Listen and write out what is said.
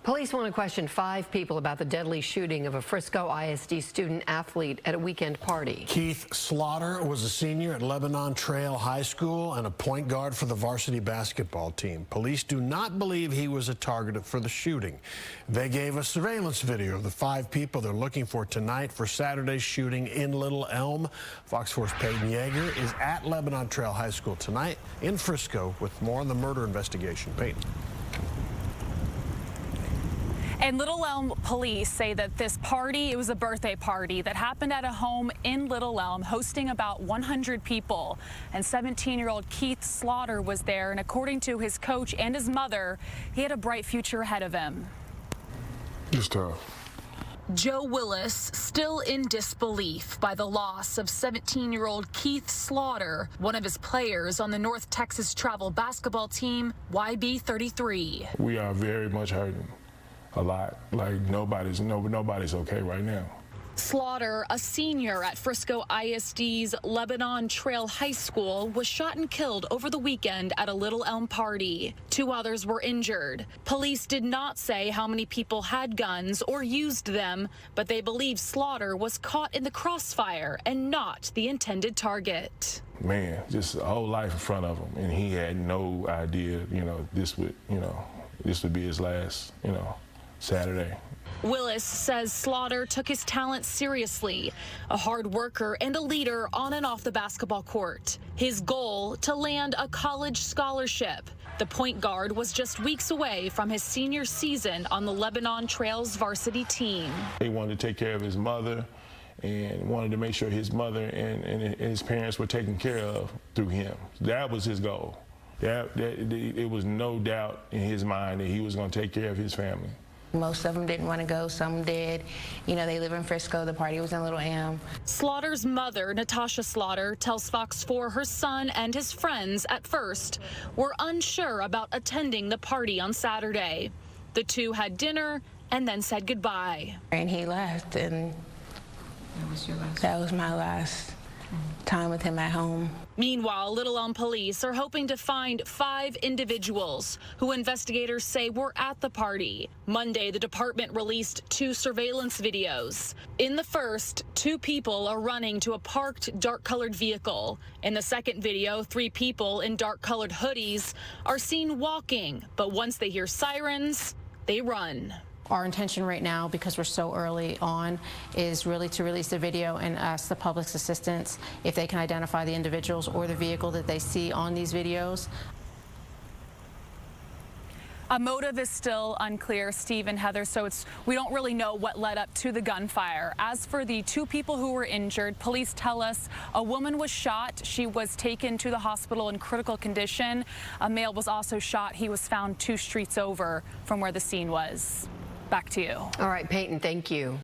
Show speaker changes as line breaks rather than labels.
Police want to question 5 people about the deadly shooting of a Frisco ISD student athlete at a weekend party.
Keith Slaughter was a senior at Lebanon Trail High School and a point guard for the varsity basketball team. Police do not believe he was a target for the shooting. They gave us surveillance video of the 5 people they're looking for tonight for Saturday's shooting in Little Elm. Fox 4's Peyton Yeager is at Lebanon Trail High School tonight in Frisco with more on the murder investigation. Peyton.
And Little Elm police say that this party, it was a birthday party that happened at a home in Little Elm, hosting about 100 people. And 17-year-old Keith Slaughter was there, and according to his coach and his mother, he had a bright future ahead of him.
It's tough.
Joe Willis still in disbelief by the loss of 17-year-old Keith Slaughter, one of his players on the North Texas travel basketball team, YB33.
We are very much hurting. A lot. Like nobody's okay right now.
Slaughter, a senior at Frisco ISD's Lebanon Trail High School, was shot and killed over the weekend at a Little Elm party. 2 others were injured. Police did not say how many people had guns or used them, but they believe Slaughter was caught in the crossfire and not the intended target.
Man, just a whole life in front of him, and he had no idea, this would be his last, Saturday.
Willis says Slaughter took his talent seriously, a hard worker and a leader on and off the basketball court. His goal, to land a college scholarship. The point guard was just weeks away from his senior season on the Lebanon Trail's varsity team.
He wanted to take care of his mother and wanted to make sure his mother and his parents were taken care of through him. That was his goal. It was no doubt in his mind that he was going to take care of his family.
Most of them didn't want to go, some did. They live in Frisco, the party was in Little Elm.
Slaughter's mother, Natasha Slaughter, tells Fox 4 her son and his friends at first were unsure about attending the party on Saturday. The two had dinner and then said goodbye.
And he left, and that was my last time with him at home.
Meanwhile, Little Elm police are hoping to find 5 individuals who investigators say were at the party. Monday, the department released 2 surveillance videos. In the first, 2 people are running to a parked dark-colored vehicle. In the second video, 3 people in dark-colored hoodies are seen walking, but once they hear sirens, they run.
Our intention right now, because we're so early on, is really to release the video and ask the public's assistance if they can identify the individuals or the vehicle that they see on these videos.
A motive is still unclear, Steve and Heather, so we don't really know what led up to the gunfire. As for the 2 people who were injured, police tell us a woman was shot. She was taken to the hospital in critical condition. A male was also shot. He was found 2 streets over from where the scene was. Back to you.
All right, Peyton, thank you.